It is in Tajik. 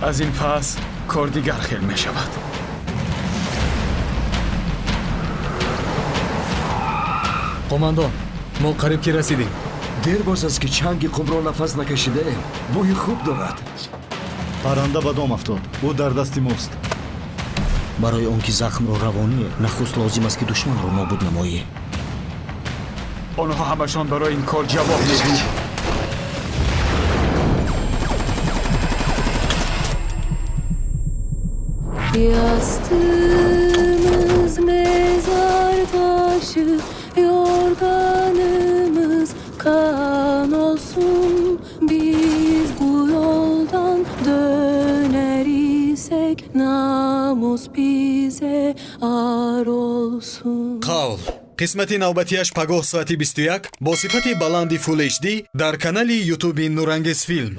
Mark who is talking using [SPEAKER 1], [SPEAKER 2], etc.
[SPEAKER 1] از این پس کار دیگر خیل می شود.
[SPEAKER 2] قماندان ما قریب که رسیدیم.
[SPEAKER 3] دیر باز است که چنگ قم را نفس نکشیده ایم. بوی خوب دارد.
[SPEAKER 4] парранда ба дом афтод. ӯ дар дасти мост.
[SPEAKER 5] барои он ки захмро равонӣ нахуст лозим аст ки душманро нобуд намоӣ.
[SPEAKER 1] آنها همشان برای این کار جواب میدهند.
[SPEAKER 6] Yastığımız mezar taşı, yorganımız kan olsun. Biz bu yoldan döner isek namus bize ar olsun.
[SPEAKER 2] қавл қисмати навбатиаш пагоҳ соати 21 бо сифати баланди Full HD дар канали ютуби Нурангез филм.